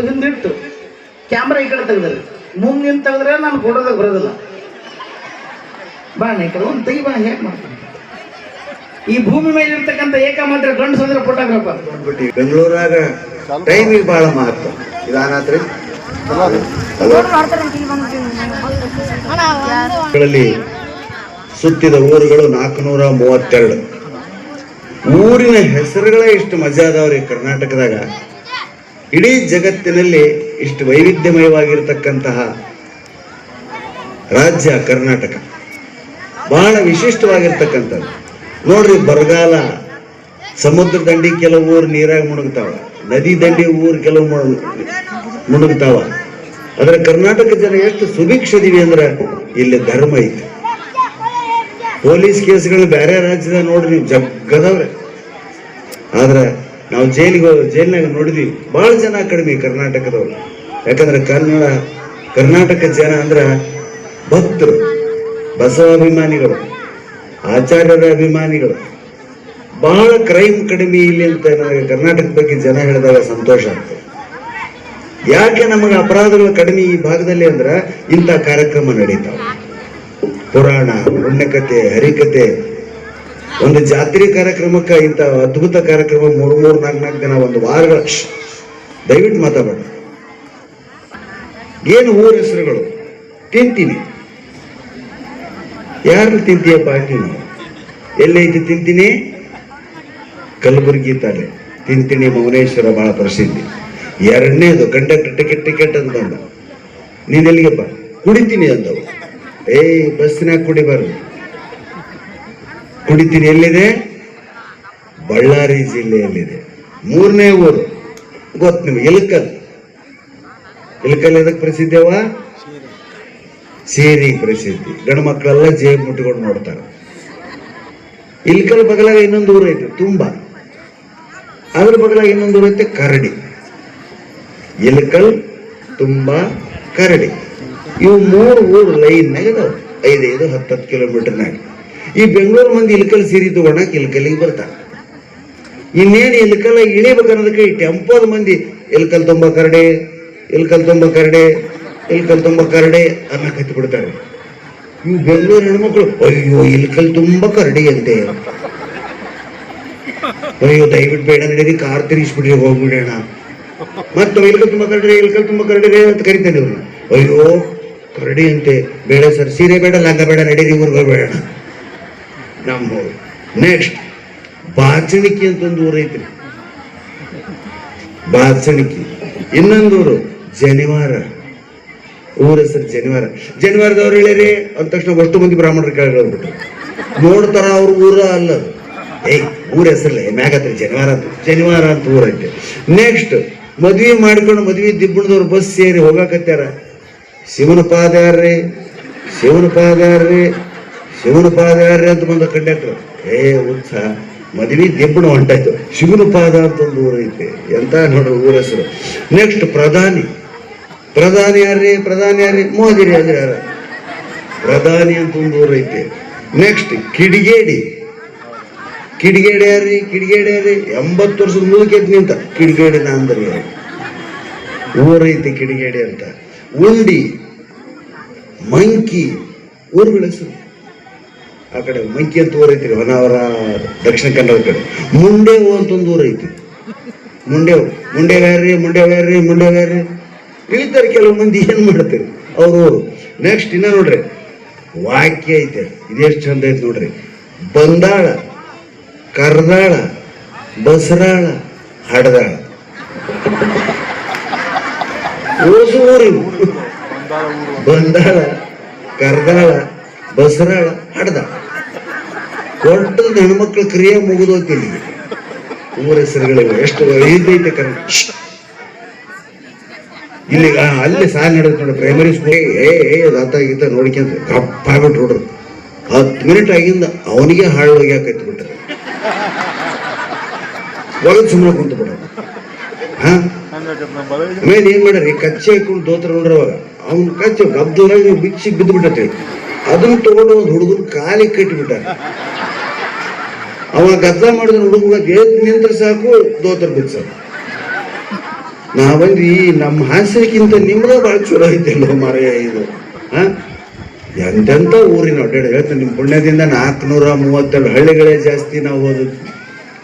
ಹಿಂದಿಟ್ಟು camera ಈ ಕಡೆ ತೆಗ್ದ್ರಿ, ಮುಂದೆ ನಿಂತು ತೆಗೆದ್ರೆ ನಾನು ಫೋಟೋದಾಗ ಬರೋದಿಲ್ಲ. ಬಾ ಈ ಕಡೆ ಒಂದು ತೆಗಿ ಬಾ, ಹೇಗೆ ಮಾಡ್ತೀನಿ. ಈ ಭೂಮಿ ಮೇಲೆ ಇರ್ತಕ್ಕಂಥ ಏಕಮಾತ್ರ ಗಂಡಸು ಅಂದ್ರೆ ಫೋಟೋಗ್ರಾಫರ್. ಬೆಂಗಳೂರಾಗ ಟೈಮಿಗೆ ಬಹಳ ಮಹತ್ವ ಇದಾನಾತ್ರಿ. ಸುತ್ತಿದ ಊರುಗಳು 432. ಊರಿನ ಹೆಸರುಗಳೇ ಇಷ್ಟು ಮಜಾ ಅದಾವ್ರಿ ಕರ್ನಾಟಕದಾಗ. ಇಡೀ ಜಗತ್ತಿನಲ್ಲಿ ಇಷ್ಟು ವೈವಿಧ್ಯಮಯವಾಗಿರ್ತಕ್ಕಂತಹ ರಾಜ್ಯ ಕರ್ನಾಟಕ, ಬಹಳ ವಿಶಿಷ್ಟವಾಗಿರ್ತಕ್ಕಂಥದ್ದು. ನೋಡ್ರಿ, ಬರಗಾಲ, ಸಮುದ್ರ ದಂಡಿ ಕೆಲವು ಊರು ನೀರಾಗ ಮುಣುಗ್ತಾವ, ನದಿ ದಂಡಿ ಊರು ಕೆಲವು ಮುಣುಗ್ತಾವ. ಆದ್ರೆ ಕರ್ನಾಟಕ ಜನ ಎಷ್ಟು ಸುಭಿಕ್ಷದಿವಿ ಅಂದ್ರೆ ಇಲ್ಲಿ ಧರ್ಮ ಐತಿ. ಪೊಲೀಸ್ ಕೇಸ್ಗಳು ಬೇರೆ ರಾಜ್ಯದಾಗ ನೋಡ್ರಿ ನೀವು ಜಗ್ಗದವ್ರೆ. ಆದ್ರೆ ನಾವು ಜೈಲಿನಾಗ ನೋಡಿದ್ವಿ ಬಹಳ ಜನ ಕಡಿಮೆ ಕರ್ನಾಟಕದವ್ರು. ಯಾಕಂದ್ರೆ ಕರ್ನಾಟಕ ಜನ ಅಂದ್ರೆ ಭಕ್ತರು, ಬಸವಾಭಿಮಾನಿಗಳು, ಆಚಾರ್ಯರ ಅಭಿಮಾನಿಗಳು. ಬಹಳ ಕ್ರೈಮ್ ಕಡಿಮೆ ಇಲ್ಲಿ ಅಂತ ನನಗೆ ಕರ್ನಾಟಕದ ಬಗ್ಗೆ ಜನ ಹೇಳಿದಾಗ ಸಂತೋಷ ಆಗ್ತದೆ. ಯಾಕೆ ನಮಗೆ ಅಪರಾಧಗಳು ಕಡಿಮೆ ಈ ಭಾಗದಲ್ಲಿ ಅಂದ್ರೆ ಇಂಥ ಕಾರ್ಯಕ್ರಮ ನಡೀತಾವ. ಪುರಾಣ, ಪುಣ್ಯಕಥೆ, ಹರಿಕತೆ, ಒಂದು ಜಾತ್ರೆ ಕಾರ್ಯಕ್ರಮಕ್ಕೆ ಇಂಥ ಅದ್ಭುತ ಕಾರ್ಯಕ್ರಮ 3-4 ದಿನ, ಒಂದು ವಾರಗಳ. ದಯವಿಟ್ಟು ಮಾತಾಡೋಣ. ಏನು ಊರ ಹೆಸರುಗಳು ತಿಂತೀನಿ, ಯಾರು ತಿಂತೀಯಪ್ಪ ನೀನು? ಎಲ್ಲೈತಿ ತಿಂತೀನಿ? ಕಲಬುರಗಿ ತಾಲೆ ತಿಂತೀನಿ ಮೌನೇಶ್ವರ ಬಹಳ ಪ್ರಸಿದ್ಧಿ. ಎರಡನೇದು ಕಂಡಕ್ಟರ್ ಟಿಕೆಟ್ ಅಂತ ಬಂದ. ನೀನ್ ಎಲ್ಲಿಗೆಪ್ಪ? ಕುಡಿತೀನಿ ಅಂದವು. ಬಸ್ಸಿನಾಗ ಕುಡಿಬಾರ್ದು, ಕುಡಿತೀನಿ. ಎಲ್ಲಿದೆ? ಬಳ್ಳಾರಿ ಜಿಲ್ಲೆಯಲ್ಲಿದೆ. ಮೂರನೇ ಊರು ಗೊತ್ತು ನಿಮ್ಗೆ, ಇಲ್ಕಲ್. ಎದಕ್ಕೆ ಪ್ರಸಿದ್ಧವ? ಸೇರಿ ಪ್ರಸಿದ್ಧಿ. ಗಂಡು ಮಕ್ಕಳೆಲ್ಲ ಜೇಬ್ ಮುಟ್ಕೊಂಡು ನೋಡ್ತಾರೆ. ಇಲ್ಕಲ್ ಬಗಲಾಗ ಇನ್ನೊಂದು ಊರು ಐತೆ ತುಂಬಾ, ಅದ್ರ ಬಗಲಾಗ ಇನ್ನೊಂದು ಊರು ಐತೆ ಕರಡಿ. ಇಲ್ಕಲ್, ತುಂಬಾ, ಕರಡಿ, ಇವು 3 ಊರು ಲೈನ್ನಾಗ ಇದಾವೆ. 5-10 ಕಿಲೋಮೀಟರ್ನಾಗ. ಈ ಬೆಂಗಳೂರು ಮಂದಿ ಇಲ್ಕಲ್ ಸೀರೆ ತಗೊಂಡಾಕ ಇಲ್ಕಲ್ಲಿಗೆ ಬರ್ತಾರೆ. ಇನ್ನೇನು ಇಲ್ಕಲ್ಲ ಇಳಿಬೇಕನ್ನೋದಕ್ಕೆ ಈ ಟೆಂಪೋದ ಮಂದಿ ಇಲ್ಕಲ್ ತುಂಬ ಕರಡೆ, ಇಲ್ಕಲ್ ತುಂಬ ಕರಡೆ, ಇಲ್ಕಲ್ ತುಂಬ ಕರಡೆ ಅನ್ನ ಕತ್ತಿ ಬಿಡ್ತಾರೆ. ಇವು ಬೆಂಗಳೂರು ಹೆಣ್ಮಕ್ಳು, ಅಯ್ಯೋ ಇಲ್ಕಲ್ ತುಂಬ ಕರಡಿ ಅಂತೆ, ಅಯ್ಯೋ ದಯವಿಟ್ಟು ಬೇಡ ನಡೀರಿ, ಕಾರ್ ತಿರುಗಿಸ್ಬಿಡ್ರಿ, ಹೋಗ್ಬಿಡೋಣ. ಮತ್ತೆ ಇಲ್ಕಲ್ ತುಂಬ ಕರಡಿ ಅಂತ ಕರಿತಾನೆ ಇವ್ರನ್ನ. ಅಯ್ಯೋ ಕರಡಿ ಅಂತೆ, ಬೇಡ ಸರ್, ಸೀರೆ ಬೇಡ, ಲಂಗ ಬೇಡ, ನಡೀರಿ, ಊರಿಗೆ ಹೋಗ್ಬೇಡ. ನಮ್ಮ ನೆಕ್ಸ್ಟ್ ಬಾಚಣಿಕಿ ಅಂತ ಒಂದು ಊರು ಐತ್ರಿ, ಬಾಚಣಿಕಿ. ಇನ್ನೊಂದೂರು ಜನಿವಾರ, ಊರ ಹೆಸರು ಜನಿವಾರ. ಜನಿವಾರದವ್ರು ಹೇಳಿರಿ ಅಂದ ತಕ್ಷಣ ಅಷ್ಟು ಮಂದಿ ಬ್ರಾಹ್ಮಣರು ಕೇಳ್ಬಿಟ್ರು. ನೋಡ್ತಾರ ಅವ್ರ ಊರ ಅಲ್ಲ, ಊರ ಹೆಸರಲ್ಲೇ ಮ್ಯಾಗತ್ರಿ ಜನಿವಾರ ಅಂತ ಊರೈತೆ. ನೆಕ್ಸ್ಟ್ ಮದ್ವೆ ಮಾಡ್ಕೊಂಡು ಮದ್ವೆ ದಿಬ್ಬಣದವ್ರು ಬಸ್ ಸೇರಿ ಹೋಗಾಕತ್ಯಾರ. ಶಿವನ ಪಾದಾರ್ರಿ ಅಂತ ಬಂದ ಕಂಡಕ್ಟರ್. ಉತ್ಸಾಹ, ಮದ್ವೆ ದಿಬ್ಬಣ ಹೊಂಟಾಯ್ತು. ಶಿವನ ಪಾದ ಅಂತ ಒಂದು ಊರು ಐತೆ. ಎಂತ ನೋಡ್ರಿ ಊರ ಹೆಸರು. ನೆಕ್ಸ್ಟ್ ಪ್ರಧಾನಿ ಯಾರ್ರಿ? ಮೋದಿರಿ ಅಂದ್ರೆ ಯಾರ? ಪ್ರಧಾನಿ ಅಂತ ಒಂದು ಊರು ಐತೆ. ನೆಕ್ಸ್ಟ್ ಕಿಡಿಗೇಡಿ ಯಾರ್ರಿ? 80 ವರ್ಷದ ಮುದುಕೈತಿ ನಿಂತ ಕಿಡಿಗೇಡಿನ ಅಂದ್ರೆ ಊರೈತಿ ಕಿಡಿಗೇಡಿ ಅಂತ. ಉಂಡಿ, ಮಂಕಿ ಊರುಗಳ ಹೆಸರು. ಆ ಕಡೆ ಮಂಕಿ ಅಂತ ಊರು ಐತಿ, ಹೊನ್ನಾವರ ದಕ್ಷಿಣ ಕನ್ನಡ ಕಡೆ. ಮುಂಡೇವು ಅಂತ ಒಂದು ಊರು ಐತಿ. ಮುಂಡೇವ್ಯಾರ್ರಿ ಇಳಿತಾರೆ ಕೆಲವು ಮಂದಿ. ಏನ್ ಮಾಡ್ತಾರೆ ಅವರು? ನೆಕ್ಸ್ಟ್ ಇನ್ನ ನೋಡ್ರಿ ವಾಕ್ಯ ಐತೆ, ಇದೆಷ್ಟು ಚಂದ ಐತೆ ನೋಡ್ರಿ. ಬಂದಾಳ, ಕರ್ದಾಳ, ಬಸರಾಳ, ಹಡದಾಳ. ಓಸು ಊರಿವು. ಬಂದಾಳ, ಕರ್ದಾಳ, ಬಸರಾಳ, ಹಡದಾಳ. ಒಟ್ಟು ಹೆಣ್ಮಕ್ಳ ಕ್ರಿಯೆ ಮುಗಿದೋತಿಲ್ಲಿ. ಊರ ಹೆಸರುಗಳಿವೆ. ಎಷ್ಟು ಐದೈತೆ ಕನ್ನಡ. ಇಲ್ಲಿ ಅಲ್ಲಿ ಸಾಲ ನಡೆದ ನೋಡಿ, ಪ್ರೈಮರಿ ಸ್ಕೂಲ್ ಗೀತ ನೋಡ್ಕೊಂತ ಕಪ್ಪ ಆಗ್ಬಿಟ್ಟು ನೋಡ್ರಿ. 10 ಮಿನಿಟ್ ಆಗಿಂದ ಅವನಿಗೆ ಹಾಳು ಹೋಗಿ ಹಾಕೈತಿ ಬಿಟ್ರೆ ಒಳಗೆ ಸುಮ್ಮನೆ ಕುಂತು ಬಿಡ. ಆಮೇಲೆ ಏನ್ ಮಾಡ್ರಿ, ಕಚ್ಚೆ ಹಾಕೊಂಡು ದೋತ್ರ ನೋಡ್ರಿ. ಅವಾಗ ಅವ್ನ ಕಚ್ಚೆ ಗಬ್ದಾಗ ಬಿಚ್ಚಿ ಬಿದ್ದು ಬಿಟ್ಟೈತಿ. ಅದನ್ನ ತಗೊಂಡು ಒಂದು ಹುಡುಗನ ಕಾಲಿಗೆ ಕಟ್ಟಿಬಿಟ್ಟ. ಅವ ಗದ್ದ ಮಾಡಿದ ಹುಡುಗ ನಿಂತ್ರ ಸಾಕು, ದೋತ್ರ ಬಿಚ್ಚ. ನಾವಂದ್ರಿ ನಮ್ಮ ಹಾಸ್ಯಕ್ಕಿಂತ ನಿಮ್ದ ಭಾಳ ಚಲೋ ಐತಿಲ್ಲೋ ಮಾರಾಯ ಇದು. ಹಾ, ಎಂತೆಂಥ ಊರಿನ ಅಡ್ಡಾಡಿ ಹೇಳ್ತೇನೆ, ನಿಮ್ಮ ಪುಣ್ಯದಿಂದ 432 ಹಳ್ಳಿಗಳೇ ಜಾಸ್ತಿ ನಾವು ಹೋದದ್ದು.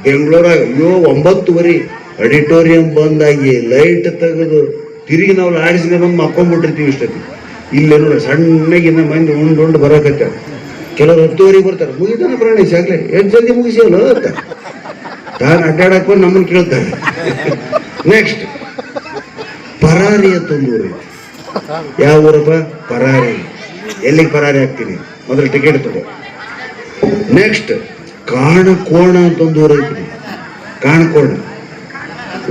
ಬೆಂಗಳೂರಾಗ 9:30 ಆಡಿಟೋರಿಯಂ ಬಂದಾಗಿ ಲೈಟ್ ತೆಗೆದು ತಿರುಗಿ ನಾವು ಲಾಡ್ಜಿನ ಬಂದು ಮಕ್ಕೊಂಡ್ಬಿಟ್ಟಿರ್ತೀವಿ ಇಷ್ಟೊತ್ತಿ. ಇಲ್ಲೇ ನೋಡಿ ಸಣ್ಣಗಿನ್ನ ಮಂದಿ ಉಂಡು ಬರೋಕತ್ತ. ಕೆಲವ್ರು 10:30 ಬರ್ತಾರೆ, ಮುಗಿತಾನ ಪ್ರಾಣಿ ಶಾಗ್ಲೆ ಎಷ್ಟು ಜಲ್ದಿ ಮುಗಿಸಿಯಲ್ಲ ಅಂತ ತಾನು ಅಡ್ಡಾಡಕ್ ಬಂದು ನಮ್ಮನ್ನು ಕೇಳ್ತಾರೆ. ನೆಕ್ಸ್ಟ್ ಪರಾರಿ ಅಂತ ಒಂದು ಊರು. ಯಾವ ಊರಪ್ಪ? ಪರಾರಿ. ಎಲ್ಲಿಗೆ ಪರಾರಿ ಆಗ್ತೀನಿ? ಮೊದಲು ಟಿಕೆಟ್ ತಗೋ. ನೆಕ್ಸ್ಟ್ ಕಾಣಕೋಣ ಅಂತ ಒಂದು ಊರು ಐತಿ. ಕಾಣಕೋಣ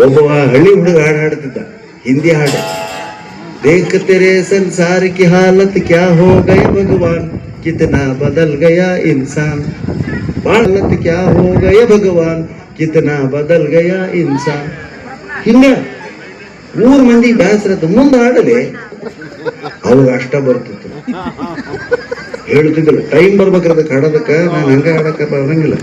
ಒಬ್ಬ ಹಳ್ಳಿ ಹುಡುಗ ಹಾಡು ಹಾಡ್ತಿದ್ದ, ಹಿಂದಿ ಹಾಡು. ದೇಖ ತೆರೆ ಸಂಸಾರ ಕಿ ಹಾಲತ್ ಕ್ಯಾ ಹೋ ಗಯ ಭಗವಾನ್ ಕಿತನಾ ಬದಲ್ ಗಯಾ ಇನ್ಸಾನ್. ಹಾಲತ್ ಕ್ಯಾ ಹೋ ಗಯ ಭಗವಾನ್ ಕಿತನಾ ಬದಲ್ ಗಯಾ ಇನ್ಸಾನ್. ಹಿಂಗ ಊರ್ ಮಂದಿ ಬ್ಯಾಸರತ್ತ ಮುಂದೆ ಹಾಡಲಿ ಅವಾಗ ಅಷ್ಟ ಬರ್ತಿತ್ತು. ಹೇಳ್ತಿದ್ದಿಲ್ಲ ಟೈಮ್ ಬರ್ಬೇಕಾದ್ರೆ ಹಾಡೋದಕ್ಕ ನಾನು ಹಂಗ ಹಾಡಕ್ಕ ಬರಂಗಿಲ್ಲ.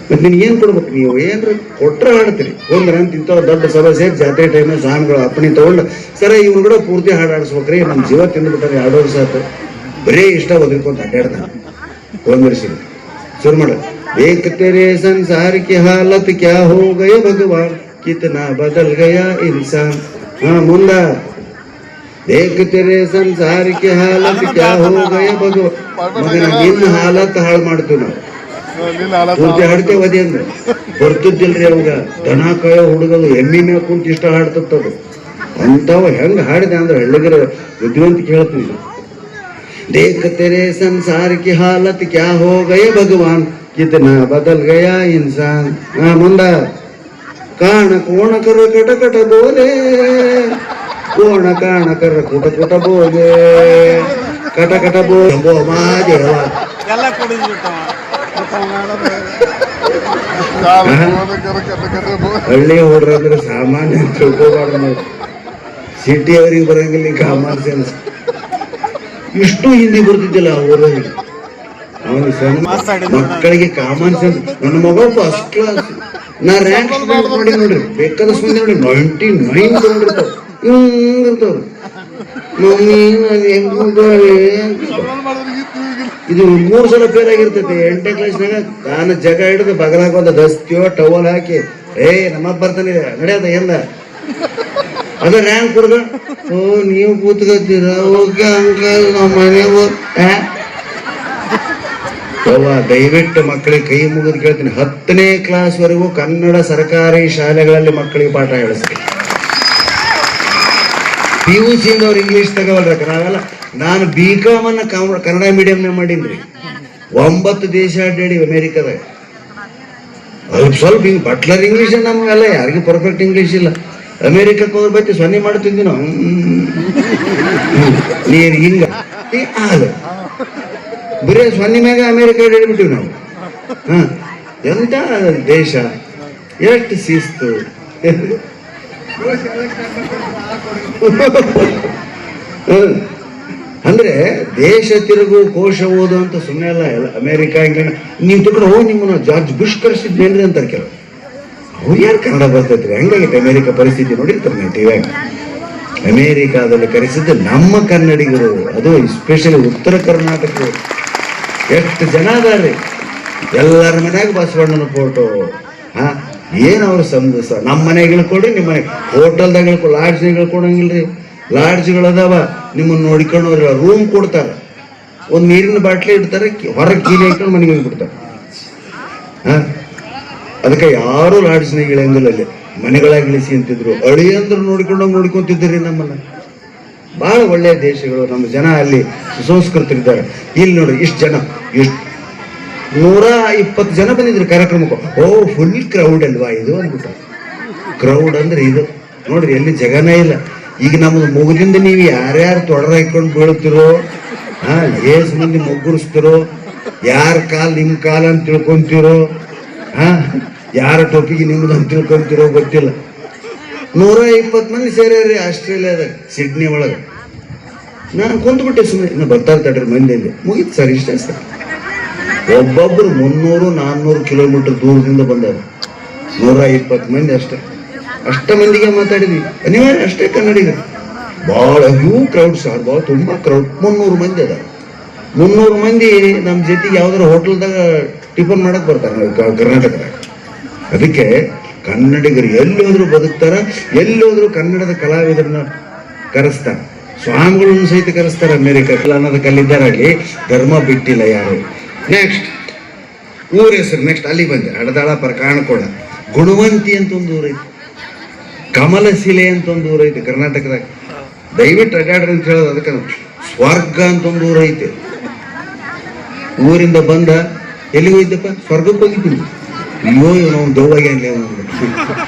ಮತ್ತೆ ನಿನ್ ಏನ್ ಕೊಡ್ಬೇಕು? ನೀವು ಏನ್ರ ಕೊಟ್ರ ಹಾಡ್ತೀರಿ. ಒಂದ್ರಂತ ಇಂಥವ್ ದೊಡ್ಡ ಸಭೆ ಸೇರಿ ಜಾತ್ರೆ ಟೈಮ್ ಸಾಂಗ್ಗಳು ಅಪ್ಪಣಿ ತಗೊಂಡು ಸರ ಇವ್ರು ಕೂಡ ಪೂರ್ತಿ ಹಾಡು ಆಡಿಸ್ಬೇಕ್ರಿ, ನಮ್ ಜೀವ ತಿಂದ್ಬಿಟ್ಟಾರೆ ಆಡೋರು ಸಾಕು. ಬರೇ ಇಷ್ಟ ಒದರ್ಕೊಂತ ಅಡ್ಡಾಡ್ದ ಒಂದಿರ್ಸಿ ಶುರು ಮಾಡ. ಏಕ್ ತೆರೆ ಸಂಸಾರ ಕಿ ಹಾಲತ್ ಕ್ಯಾ ಹೋ ಗಯ ಭಗವಾನ್ ಕಿತನಾ ಬದಲ್ ಗಯಾ ಇನ್ಸಾನ್. ಹಾ, ಮುಂದ ದೇಖ ತೆರೆ ಸಂಸಾರ ಕಿ ಹಾಲತ್ ಕ್ಯಾ ಹೋ ಗಯ ಭಗವಾನ್. ಮಗನ ನಿನ್ನ ಹಾಲತ್ ಹಾಳು ಮಾಡ್ತೀವಿ ನಾವು. ಪೂರ್ತಿ ಹಾಡ್ತೇವೆ ಅದೇ ಅಂದ್ರೆ ಬರ್ತಿದ್ದಿಲ್ರಿ ಅವಾಗ. ದನ ಕಾಯೋ ಹುಡುಗದು ಎಮ್ಮಿ ಮೇಲೆ ಕುಂತ ಇಷ್ಟ ಹಾಡ್ತತ್ತದು. ಅಂಥವ ಹೆಂಗ ಹಾಡಿದೆ ಅಂದ್ರೆ ಹಳ್ಳಿಗರ ಬುದ್ಧಿವಂತಿಕೆ ಹೇಳ್ತೀವಿ. ದೇಖ ತೆರೆ ಸಂಸಾರ ಕಿ ಹಾಲತ್ ಕ್ಯಾ ಹೋ ಗಯ ಭಗವಾನ್ ಕಿತನಾ ಬದಲ್ ಗಯಾ ಇನ್ಸಾನ್. ಹಾ, ಮುಂದ ಕಾಣ ಕೋಣ ಕರ ಕಟ ಕಟ ಬೋಲೆ ಕೋಣ ಕಾಣ ಕರ ಕುಟ ಕುಟ ಬೋಲೆ ಕಟ ಕಟ ಬೋಲೆ ಮಾದೇವ. ಹಳ್ಳಿ ಹುಡ್ರಂದ್ರೆ ಸಾಮಾನ್ಯ ತಿಳ್ಕೋಬಾರ್ದು ನಾವು. ಸಿಟಿ ಅವ್ರಿಗೆ ಬರಂಗಿಲ್ಲ ಕಾಮನ್ ಸೆನ್ಸ್. ಇಷ್ಟು ಹಿಂದಿ ಬರ್ತಿದ್ದಿಲ್ಲ ಊರಲ್ಲಿ. ಅವನು ಸಣ್ಣ ಮಕ್ಕಳಿಗೆ ಕಾಮನ್ ಸೆನ್ಸ್. ನನ್ನ ಮಗ ಫಸ್ಟ್ ಕ್ಲಾಸ್. ನಾ ರ್ಯಾಂಕ್ ನೋಡಿ ನೋಡ್ರಿ, ಬೇಕಾದ ಸುಮ್ಮನೆ ನೋಡಿ 99 ತಗೊಂಡಿರ್ತಾವ. ಹಿಂಗಿರ್ತಾವ್ರು. ಮಮ್ಮಿ ಇದು 3 ಸಲ ಫೇಲ್ ಆಗಿರ್ತೈತಿ 8ನೇ ಕ್ಲಾಸ್ನಾಗ. ತಾನು ಜಗ ಹಿಡಿದು ಬಗಲಾಗ ಒಂದು ದಸ್ತಿಯೋ ಟವಲ್ ಹಾಕಿ ನಮ್ಮ ಬರ್ತಾನೆ ನಡೆಯದ ಎಲ್ಲ ಅದ ರ್ಯಾಂಕ್ ಕೊಡ್ದ. ಓ ನೀವು ಕೂತ್ಕೊತೀರ, ಓಕೆ ಅಂಕಲ್ ನಮ್ಮ ಮನೆಗೆ. ದಯವಿಟ್ಟು ಮಕ್ಕಳಿಗೆ ಕೈ ಮುಗಿದು ಕೇಳ್ತೀನಿ, 10ನೇ ಕ್ಲಾಸ್ ವರೆಗೂ ಕನ್ನಡ ಸರ್ಕಾರಿ ಶಾಲೆಗಳಲ್ಲಿ ಮಕ್ಕಳಿಗೆ ಪಾಠ ಹೇಳಿಸ್ತೀನಿ. PUC ಅವ್ರು ಇಂಗ್ಲೀಷ್ ತಗೋವಲ್ರಕ್ಕ. ನಾವೆಲ್ಲ ನಾನು BCom ಅನ್ನ ಕನ್ನಡ ಮೀಡಿಯಂನ ಮಾಡೀನ್ರಿ. 9 ದೇಶ ಅಡ್ಡಾಡಿ ಅಮೇರಿಕಾದಾಗ. ಅದು ಸ್ವಲ್ಪ ಹಿಂಗೆ ಬಟ್ಲರ್ ಇಂಗ್ಲೀಷ್ ನಮಗೆಲ್ಲ ಯಾರಿಗೂ ಪರ್ಫೆಕ್ಟ್ ಇಂಗ್ಲೀಷ್ ಇಲ್ಲ. ಅಮೇರಿಕಕ್ಕೆ ಹೋದ್ರ ಬತ್ತಿ ಸೊನ್ನೆ ಮಾಡ್ತಿದ್ವಿ ನಾವು. ನೀರು ಹಿಂಗ ಹಾಲು ಬರೀ ಸೊನ್ನೆ ಮ್ಯಾಗ ಅಮೇರಿಕ ಅಡ್ಡಾಡ್ಬಿಟ್ಟಿವಿ ನಾವು. ಹಾ, ಎಂತ ದೇಶ, ಎಷ್ಟು ಶಿಸ್ತು. ಅಂದ್ರೆ ದೇಶ ತಿರುಗು ಕೋಶ ಓದು ಅಂತ ಸುಮ್ಮನೆ ಅಲ್ಲ. ಎಲ್ಲ ಅಮೇರಿಕ ಇಂಗ್ಲೆಂಡ್ ನೀವು ತಿಳ್ಕೊಂಡು ಹೋಗಿ ನಿಮ್ಮನ್ನ ಜಾರ್ಜ್ ಬುಷ್ ಕರೆಸಿದ್ದೇನ್ರಿ ಅಂತಾರೆ ಕೆಲವು. ಅವ್ರು ಯಾರು ಕನ್ನಡ ಬರ್ತೈತ್ರಿ? ಹಂಗಾಗಿತ್ತು ಅಮೇರಿಕ ಪರಿಸ್ಥಿತಿ ನೋಡಿರ್ತಾರೆ ನೀವು ಟಿವ್ಯಾಗ. ಅಮೇರಿಕಾದಲ್ಲಿ ಕರೆಸಿದ್ದು ನಮ್ಮ ಕನ್ನಡಿಗರು, ಅದು ಎಸ್ಪೆಷಲಿ ಉತ್ತರ ಕರ್ನಾಟಕದವರು. ಎಷ್ಟು ಜನ ಅದಾರ್ರಿ. ಎಲ್ಲರ ಮನ್ಯಾಗ ಬಸವಣ್ಣನ ಫೋಟೋ. ಹಾ, ಏನು ಅವ್ರು ಸಂದಸ. ನಮ್ಮ ಮನೆಗೆ ಇಳ್ಕೊಡ್ರಿ, ನಿಮ್ಮ ಮನೆ ಹೋಟೆಲ್ದಾಗ ಇಳ್ಕೊ, ಲಾಡ್ಜ್ನಾಗ ಇಳ್ಕೊಳಂಗಿಲ್ರಿ. ಲಾಡ್ಜ್ಗಳದಾವ, ನಿಮ್ಮನ್ನು ನೋಡ್ಕೊಂಡವ್ರ ರೂಮ್ ಕೊಡ್ತಾರೆ, ಒಂದು ನೀರಿನ ಬಾಟ್ಲಿ ಇಡ್ತಾರೆ, ಹೊರಗೆ ಕೀಲಿ ಹಾಕೊಂಡು ಮನೆಗೆ ಹೋಗ್ಬಿಡ್ತಾರೆ. ಹಾ, ಅದಕ್ಕೆ ಯಾರು ಲಾಡ್ಜ್ನಾಗ ಇಳಂಗಿಲ್ಲ. ಅಲ್ಲಿ ಮನೆಗಳಾಗ ಇಳಿಸಿ ಅಂತಿದ್ರು. ಅಳಿಯಂದ್ರು ನೋಡ್ಕೊಂತಿದ್ರಿ ನಮ್ಮನ್ನ. ಬಹಳ ಒಳ್ಳೆಯ ದೇಶಗಳು ನಮ್ಮ ಜನ. ಅಲ್ಲಿ ಸುಸಂಸ್ಕೃತರಿದ್ದಾರೆ. ಇಲ್ಲಿ ನೋಡಿ ಇಷ್ಟು ಜನ, ಎಷ್ಟು 120 ಜನ ಬಂದಿದ್ರು ಕಾರ್ಯಕ್ರಮಕ್ಕೆ. ಓ ಫುಲ್ ಕ್ರೌಡ್ ಅಲ್ವಾ ಇದು ಅಂದ್ಬಿಟ್ಟು. ಕ್ರೌಡ್ ಅಂದ್ರೆ ಇದು ನೋಡ್ರಿ, ಎಲ್ಲಿ ಜಗನೇ ಇಲ್ಲ. ಈಗ ನಮ್ಮದು ಮುಗುದಿಂದ ನೀವು ಯಾರ್ಯಾರು ತೊಡರ ಹಾಕೊಂಡು ಬೀಳ್ತಿರೋ, ಏಸ್ ಮಂದಿ ಮುಗ್ಗುರಿಸ್ತಿರೋ, ಯಾರ ಕಾಲ್ ನಿಮ್ಮ ಕಾಲ ಅಂತ ತಿಳ್ಕೊಂತಿರೋ, ಯಾರ ಟೊಪಿಗೆ ನಿಮ್ದು ಅಂತ ತಿಳ್ಕೊಂತಿರೋ ಗೊತ್ತಿಲ್ಲ. 120 ಮಂದಿ ಸೇರ್ಯಾರಿ ಆಸ್ಟ್ರೇಲಿಯಾದಾಗ, ಸಿಡ್ನಿ ಒಳಗೆ. ನಾನು ಕುಂತ್ಬಿಟ್ಟೆ ಸುಮ್ಮನೆ. ಇನ್ನು ಬರ್ತಾ ತಡ್ರಿ ಮಂದಿಯಲ್ಲಿ ಮುಗೀತು ಸರ್, ಇಷ್ಟೇ ಸರ್. ಒಬ್ಬೊಬ್ರು 300-400 ಕಿಲೋಮೀಟರ್ ದೂರದಿಂದ ಬಂದಾರೆ. 120 ಮಂದಿ ಅಷ್ಟೇ. ಅಷ್ಟ ಮಂದಿಗೆ ಮಾತಾಡಿದ್ವಿ, ಅನಿವಾರ್ಯ ಅಷ್ಟೇ ಕನ್ನಡಿಗರು. ಭಾಳ ಹ್ಯೂ ಕ್ರೌಡ್ ಸರ್, ಭಾಳ ತುಂಬ ಕ್ರೌಡ್. 300 ಮಂದಿ ಅದ. 300 ಮಂದಿ ನಮ್ಮ ಜೊತೆಗೆ ಯಾವ್ದಾರ ಹೋಟೆಲ್ದಾಗ ಟಿಫನ್ ಮಾಡಕ್ ಬರ್ತಾರೆ ಕರ್ನಾಟಕದಾಗ. ಅದಕ್ಕೆ ಕನ್ನಡಿಗರು ಎಲ್ಲಿ ಹೋದ್ರು ಬದುಕ್ತಾರ, ಎಲ್ಲಿ ಹೋದ್ರು ಕನ್ನಡದ ಕಲಾವಿದರನ್ನ ಕರೆಸ್ತಾರೆ. ಸ್ವಾಮಿಗಳನ್ನು ಸಹಿತ ಕರೆಸ್ತಾರೆ. ಅಮೇರಿಕ ಅನ್ನೋದು ಕಲ್ಲಿದ್ದಾರಲ್ಲಿ ಧರ್ಮ ಬಿಟ್ಟಿಲ್ಲ ಯಾರು. ನೆಕ್ಸ್ಟ್ ಊರ ಹೆಸರು. ನೆಕ್ಸ್ಟ್ ಅಲ್ಲಿ ಬಂದೆ, ಹಡದಾಳ ಕಾಣಕೋಳ. ಗುಣವಂತಿ ಅಂತ ಒಂದು ಊರೈತಿ, ಕಮಲಶಿಲೆ ಅಂತ ಒಂದು ಊರೈತಿ ಕರ್ನಾಟಕದಾಗ. ದಯವಿಟ್ಟು ಅಡ್ಡಾಡ್ರಿ ಅಂತ ಹೇಳೋದು. ಅದಕ್ಕೆ ಸ್ವರ್ಗ ಅಂತ ಒಂದು ಊರೈತೆ. ಊರಿಂದ ಬಂದ ಎಲ್ಲಿಗೆ ಹೋಗಿದ್ದಪ್ಪ? ಸ್ವರ್ಗಕ್ಕೆ ಹೋಗಿದ್ದೀನಿ. ಅಯ್ಯೋ ನಾವು ದೌವಾಗ್ಯಾನ್ಲೇ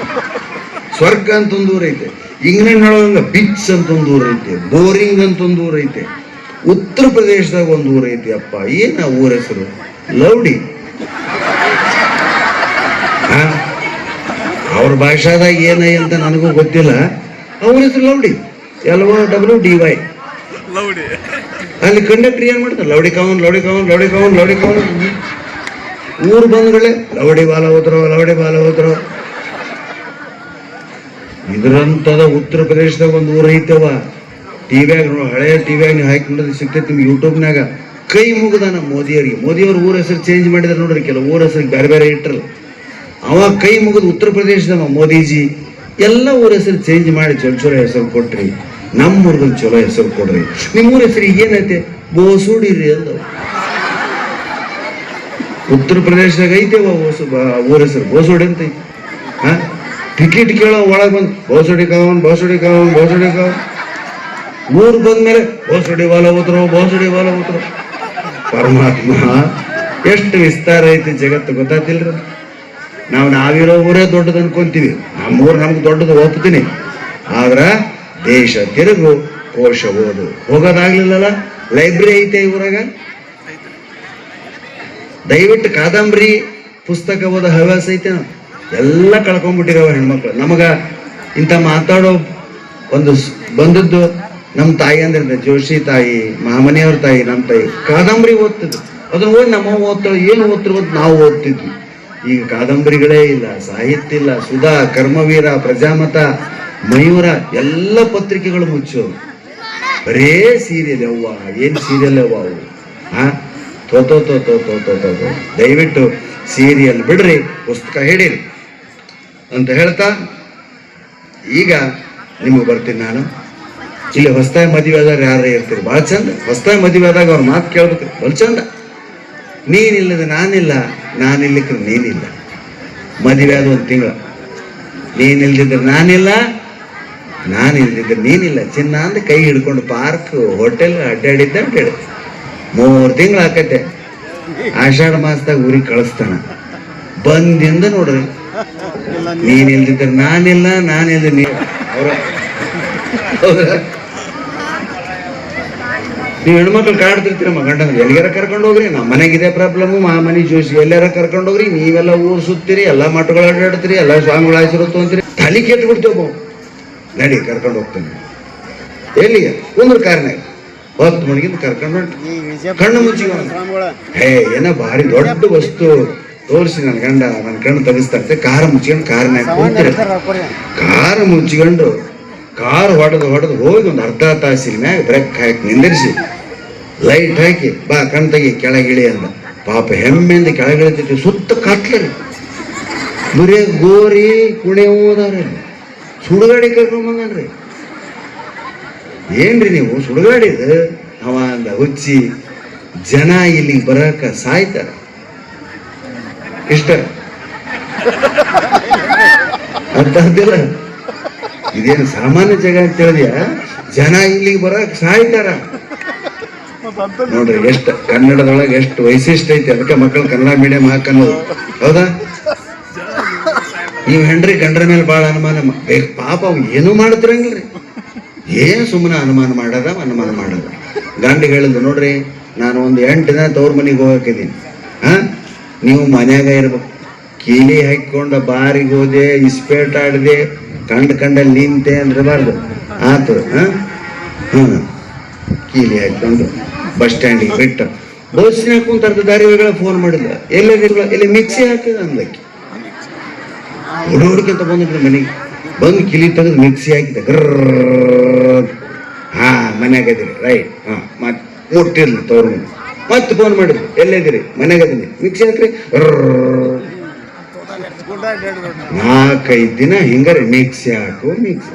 ಸ್ವರ್ಗ ಅಂತ ಒಂದು ಊರೈತೆ. ಇಂಗ್ಲೆಂಡ್ ಒಳಗ ಬಿಚ್ ಅಂತ ಒಂದು ಊರೈತೆ, ಬೋರಿಂಗ್ ಅಂತ ಒಂದು ಊರೈತೆ. ಉತ್ತರ ಪ್ರದೇಶದಾಗ ಒಂದು ಊರೈತಿ. ಅಪ್ಪ ಏನ ಊರ ಹೆಸರು? ಲೌಡಿ. ಅವ್ರ ಭಾಷಾದಾಗ ಏನೈ ಅಂತ ನನಗೂ ಗೊತ್ತಿಲ್ಲ. ಅವ್ರ ಹೆಸರು ಲೌಡಿ. LOWDY. ಅಲ್ಲಿ ಕಂಡಕ್ಟರ್ ಏನ್ ಮಾಡ್ತಾರೆ? ಲೌಡಿ ಕಾವನ್, ಲೌಡಿ ಕಾವನ್, ಲೌಡಿ ಕಾವನ್, ಲೌಡಿ ಕಾವನ್. ಊರು ಬಂದ್ಗಳೇ ಲೌಡಿ ಬಾಲ ಹೋದ್ರು, ಲೌಡಿ ಬಾಲ ಹೋದ್ರು. ಇದ್ರಂತದ ಉತ್ತರ ಪ್ರದೇಶದಾಗ ಒಂದು ಊರು ಐತವ. ಟಿವ್ಯಾಗ ಹಳೆಯ ಟಿವ್ಯಾಗ ನೀವು ಹಾಕಿ ಸಿಗ್ತೈತಿ ನಿಮ್ಗೆ ಯೂಟ್ಯೂಬ್ನಾಗ. ಕೈ ಮುಗಿದಾನ ಮೋದಿಯವ್ರಿಗೆ. ಮೋದಿಯವ್ರ ಊರ ಹೆಸರು ಚೇಂಜ್ ಮಾಡಿದ್ರೆ ನೋಡ್ರಿ, ಕೆಲವು ಊರ ಹೆಸರಿಗೆ ಬೇರೆ ಬೇರೆ ಇಟ್ಟರು. ಅವ ಕೈ ಮುಗಿದು ಉತ್ತರ ಪ್ರದೇಶದವ ಮೋದಿಜಿ. ಎಲ್ಲ ಊರ ಹೆಸರು ಚೇಂಜ್ ಮಾಡಿ ಚೊಲೋ ಹೆಸರು ಕೊಟ್ರಿ. ನಮ್ಮೂರ್ಗೊಂದು ಚಲೋ ಹೆಸರು ಕೊಡ್ರಿ. ನಿಮ್ಮೂರ ಹೆಸರು ಏನೈತೆ? ಬೋಸುಡಿರಿ ಅಂದ. ಉತ್ತರ ಪ್ರದೇಶದಾಗ ಐತೆವ ಊರ ಹೆಸರು ಬೋಸುಡಿ ಅಂತ ಐತಿ. ಟಿಕೆಟ್ ಕೇಳೋ ಒಳಗೆ ಬಂದು ಬೋಸುಡಿ ಕಾವನ್, ಬೋಸುಡಿ ಕಾವನ್, ಬೋಸುಡಿ ಕಾವನ್. ಊರ್ ಬಂದ್ಮೇಲೆ ಬೋಸುಡಿ ಬಾಲ ಹೋದ್ರು, ಬೋಸುಡಿ ಬಾಲ ಹೋದ್ರು. ಪರಮಾತ್ಮ ಎಷ್ಟು ವಿಸ್ತಾರ ಐತಿ ಜಗತ್ತು ಗೊತ್ತಾತಿಲ್ರಿ. ನಾವಿರೋ ಊರೇ ದೊಡ್ಡದು ಅನ್ಕೊಂತೀವಿ. ನಮ್ಮೂರು ನಮ್ಗೆ ದೊಡ್ಡದು ಒಪ್ತೀನಿ. ಆದ್ರ ದೇಶ ತಿರುಗು, ಕೋಶ ಓದು. ಹೋಗೋದಾಗ್ಲಿಲ್ಲಲ್ಲ. ಲೈಬ್ರರಿ ಐತೆ ಈ ಊರಾಗ. ದಯವಿಟ್ಟು ಕಾದಂಬರಿ ಪುಸ್ತಕ ಓದೋ ಹವ್ಯಾಸ ಐತೆ. ಎಲ್ಲ ಕಳ್ಕೊಂಡ್ಬಿಟ್ಟಿರೋ ಹೆಣ್ಮಕ್ಳು. ನಮಗ ಇಂಥ ಮಾತಾಡೋ ಒಂದು ಬಂದದ್ದು ನಮ್ಮ ತಾಯಿ ಅಂದ್ರೆ ಜೋಶಿ ತಾಯಿ, ಮಹಾಮನಿಯವ್ರ ತಾಯಿ, ನಮ್ಮ ತಾಯಿ ಕಾದಂಬರಿ ಓದ್ತಿದ್ರು. ಅದನ್ನ ಓದಿ ನಮ್ಮ ಓದ್ತಾಳೆ. ಏನು ಓದ್ತಿರ್ಬೋದು? ನಾವು ಓದ್ತಿದ್ವಿ. ಈಗ ಕಾದಂಬರಿಗಳೇ ಇಲ್ಲ, ಸಾಹಿತ್ಯ ಇಲ್ಲ. ಸುಧಾ, ಕರ್ಮವೀರ, ಪ್ರಜಾಮತ, ಮಯೂರ ಎಲ್ಲ ಪತ್ರಿಕೆಗಳು ಮುಚ್ಚೋರು. ಬರೇ ಸೀರಿಯಲ್. ಅವ್ವ ಏನ್ ಸೀರಿಯಲ್ ಅವ್ವ ಅವು. ದಯವಿಟ್ಟು ಸೀರಿಯಲ್ ಬಿಡ್ರಿ, ಪುಸ್ತಕ ಹಿಡೀರಿ ಅಂತ ಹೇಳ್ತಾ ಈಗ ನಿಮಗೆ ಬರ್ತೀನಿ ನಾನು. ಇಲ್ಲಿ ಹೊಸದಾಗಿ ಮದುವೆ ಆದಾಗ ಯಾರೇ ಇರ್ತೀರಿ, ಭಾಳ ಚಂದ. ಹೊಸದಾಗಿ ಮದುವೆ ಆದಾಗ ಅವ್ರ ಮಾತು ಕೇಳ್ಬೇಕು, ಭಾಳ ಚಂದ. ನೀನಿಲ್ಲದ ನಾನಿಲ್ಲ, ನಾನಿಲ್ಲಕ್ರೆ ನೀನಿಲ್ಲ. ಮದುವೆ ಆದ 1 ತಿಂಗಳು. ನೀನಿಲ್ದಿದ್ರೆ ನಾನಿಲ್ಲ, ನಾನಿಲ್ದಿದ್ರೆ ನೀನಿಲ್ಲ. ಚಿನ್ನ ಅಂದ ಕೈ ಹಿಡ್ಕೊಂಡು ಪಾರ್ಕ್, ಹೋಟೆಲ್ ಅಡ್ಡಾಡಿದ್ದ ಅಡ್ಡಾಡಿ 3 ತಿಂಗಳು ಆಕತ್ತೆ. ಆಷಾಢ ಮಾಸದಾಗ ಊರಿಗೆ ಕಳಿಸ್ತಾನ. ಬಂದಿಂದ ನೋಡ್ರಿ, ನೀನಿಲ್ದಿದ್ರೆ ನಾನಿಲ್ಲ, ನಾನಿಲ್ದ ನೀ. ನೀವು ಹೆಣ್ಮಕ್ಳು ಕಾಡ್ತಿರ್ತೀರಮ್ಮ ಗಂಡನ. ಎಲ್ಲಿಗಾರ ಕರ್ಕೊಂಡು ಹೋಗ್ರಿ. ನಮ್ಮ ಮನೆಗಿದೆ ಪ್ರಾಬ್ಲಮ್ಮು, ಮನೆ ಜೋಶಿ ಎಲ್ಲಾರ ಕರ್ಕೊಂಡು ಹೋಗ್ರಿ. ನೀವೆಲ್ಲ ಊರು ಸುತ್ತೀರಿ, ಎಲ್ಲ ಮಠಗಳು ಅಡ್ಡಾಡ್ತೀರಿ, ಎಲ್ಲ ಸ್ವಾಮಿಗಳ ಹೆಸರು ಅಂತೀರಿ. ತಲೆ ಕೆಟ್ಬಿಡ್ತೇವೆ. ನಡಿ ಕರ್ಕೊಂಡು ಹೋಗ್ತೇನೆ. ಎಲ್ಲಿಗೆ? ಕುಂದ್ರ ಕಾರ್ನಾಗ 10 ಮಣಿಗಿಂದ ಕರ್ಕೊಂಡು ಕಣ್ಣು ಮುಚ್ಚಿಗ. ಏನೋ ಭಾರಿ ದೊಡ್ಡ ವಸ್ತು ತೋರಿಸಿ ನನ್ನ ಗಂಡ ನನ್ನ ಕಣ್ಣು ತೆಗಿಸ್ತಾ ಕಾರ ಮುಚ್ಕೊಂಡು ಕಾರ್ನಾಗ ಕೂತಿರ. ಕಾರು ಮುಚ್ಚಿಕೊಂಡು ಕಾರ್ ಹೊಡೆದು ಹೋಗಿ ಒಂದು ಅರ್ಧ ತಾಸಿನ ಮ್ಯಾಗ ಬ್ರೇಕ್ ಹಾಕಿ ನಿಂದಿರಿಸಿ ಲೈಟ್ ಹಾಕಿ ಬಾ ಕಣ್ ತೆಗಿ ಕೆಳಗಿಳಿ ಅಂದ. ಪಾಪ ಹೆಮ್ಮೆಂದ ಕೆಳಗಿಳಿತೈತಿ. ಸುತ್ತ ಕತ್ಲರಿ, ಬರೇ ಗೋರಿ ಕುಣೆ ಹೋದವ್ರಿ. ಸುಡುಗಾಡಿ ಕರ್ಕೊಂಬಂದ್ರಿ. ಏನ್ರಿ ನೀವು ಸುಡುಗಾಡಿದ? ಅವ ಅಂದ ಹುಚ್ಚಿ, ಜನ ಇಲ್ಲಿಗೆ ಬರಕ ಸಾಯ್ತಾರ. ಇಷ್ಟ ಅರ್ಥ ಆಗ್ತಿಲ್ಲ. ಇದೇನು ಸಾಮಾನ್ಯ ಜಾಗ ಅಂತ ಹೇಳಿದ್ಯಾ? ಜನ ಇಲ್ಲಿಗೆ ಬರಕ್ ಸಾಯ್ತಾರ. ನೋಡ್ರಿ ಎಷ್ಟು ಕನ್ನಡದೊಳಗೆ ಎಷ್ಟು ವೈಶಿಷ್ಟ್ಯ ಐತಿ. ಅದಕ್ಕೆ ಮಕ್ಕಳು ಕನ್ನಡ ಮೀಡಿಯಂ ಹಾಕನ್ನೋದು. ಹೌದಾ? ನೀವು ಹೆಂಡ್ರಿ ಗಂಡ್ರ ಮೇಲೆ ಭಾಳ ಅನುಮಾನ ಪಾಪ ಅವ್ ಏನೂ ಮಾಡ್ತಿರಂಗಿಲ್ರಿ. ಏನು ಸುಮ್ಮನೆ ಅನುಮಾನ ಮಾಡೋದ. ಗಂಡ ಹೇಳಿದ್ದು ನೋಡ್ರಿ, ನಾನು ಒಂದು 8 ದಿನ ತವ್ರ ಮನೆಗೆ ಹೋಗಕ್ಕಿದ್ದೀನಿ. ನೀವು ಮನ್ಯಾಗ ಇರ್ಬೇಕು. ಕೀಲಿ ಹಾಕಿಕೊಂಡ ಬಾರಿಗೆ ಹೋದೆ, ಇಸ್ಪೇಟ್ ಆಡಿದೆ, ಕಂಡಲ್ಲಿ ನಿಂತೆ ಅಂದ್ರಬಾರ್ದು. ಆತು. ಕೀಲಿ ಹಾಕೊಂಡು ಬಸ್ ಸ್ಟ್ಯಾಂಡಿಗೆ ಬಿಟ್ಟು ಬಸ್ಸಿನಾಗ ಕುಂತ ದಾರಿಗಳ ಫೋನ್ ಮಾಡಿಲ್ಲ. ಎಲ್ಲಿ ಮಿಕ್ಸಿ ಹಾಕಿದ ಅಂದಕ್ಕೆ ಹುಡುಗರ್ಕಿಂತ ಬಂದಿದ್ರು ಮನೆಗೆ. ಬಂದು ಕಿಲಿ ತೆಗೆದು ಮಿಕ್ಸಿ ಹಾಕಿದೆ ಗ್ರರ್. ಹಾ ಮನ್ಯಾಗ ಇದೀರಿ ರೈಟ್. ಹಾ ಮತ್ತೆ ಮುಟ್ಟಿರ್ಲಿ ತವ್ರ ಮತ್ತೆ ಫೋನ್ ಮಾಡಿದ್ರು ಎಲ್ಲಿದ್ದೀರಿ ಮನ್ಯಾಗ ಅದೀನಿ ಮಿಕ್ಸಿ ಹಾಕ್ರಿ. 4-5 ದಿನ ಹಿಂಗಾರೆ ಮಿಕ್ಸಿ ಹಾಕು ಮಿಕ್ಸಿ.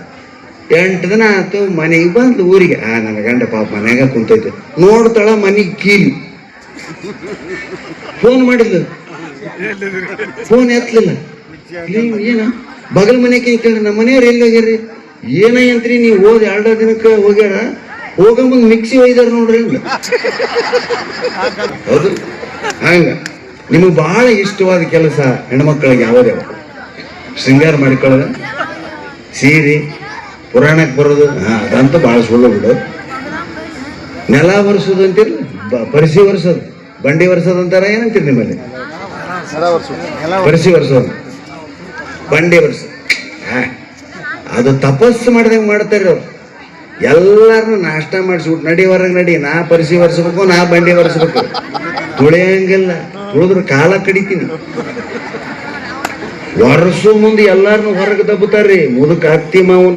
8 ದಿನ ಆಯ್ತು ಮನೆಗೆ ಬಂದು ಊರಿಗೆ. ನನ್ನ ಗಂಡ ಪಾಪ ಮನ್ಯಾಗ ಕುಂತೈತೆ ನೋಡ್ತಾಳ ಮನೆಗೆ ಕೀಲಿ. ಫೋನ್ ಮಾಡಿದ್ಲು, ಫೋನ್ ಎತ್ತಲಿಲ್ಲ. ಏನ ಬಗಲ್ ಮನೆಗೆ ಕೇಳಿ ನಮ್ಮ ಮನೆಯವ್ರು ಎಲ್ಲಿ ಹೋಗ್ಯಾರ್ರಿ? ಏನಂತ್ರಿ ನೀವು ಹೋದ್ 2 ದಿನಕ್ಕೆ ಹೋಗ್ಯಾರ, ಹೋಗಂಬಂದ್ ಮಿಕ್ಸಿ ಒಯ್ದಾರ ನೋಡ್ರಿ. ಹೌದು. ಹಂಗ ನಿಮಗೆ ಬಹಳ ಇಷ್ಟವಾದ ಕೆಲಸ ಹೆಣ್ಮಕ್ಳಿಗೆ ಯಾವ್ಯಾವ? ಶೃಂಗಾರ ಮಾಡಿಕೊಳ್ಳೋದು, ಸೀರೆ, ಪುರಾಣಕ್ಕೆ ಬರೋದು. ಅದಂತೂ ಭಾಳ ಸುಳ್ಳು ಬಿಡು. ನೆಲ ಒರೆಸೋದು ಅಂತೀರಿ, ಪರಿಸಿ ಒರೆಸೋದು, ಬಂಡಿ ಒರೆಸೋದು ಅಂತಾರ ಏನಂತೀರಿ ನಿಮ್ಮಲ್ಲಿ? ಪರಿಸಿ ಒರೆಸೋದು, ಬಂಡಿ ಒರೆಸೋದು. ಅದು ತಪಸ್ಸು ಮಾಡ್ದಂಗೆ ಮಾಡ್ತಾರೆ ಅವ್ರು. ಎಲ್ಲಾರನ್ನು ನಾಷ್ಟ ಮಾಡಿಸ್ಬಿಟ್ಟು ನಡಿ ಹೊರಗೆ ನಡಿ, ನಾ ಪರಿಸಿ ಒರೆಸ್ಬೇಕು, ನಾ ಬಂಡಿ ಒರೆಸ್ಬೇಕು. ತುಳಿಯಂಗಿಲ್ಲ, ತುಳಿದ್ರೆ ಕಾಲ ಕಡಿತೀನಿ. ವರ್ಷು ಮುಂದೆ ಎಲ್ಲಾರನ್ನು ಹೊರಗೆ ದಬ್ಬುತ್ತಾರ್ರಿ. ಮುದುಕ ಅತ್ತಿ ಮಾವನ್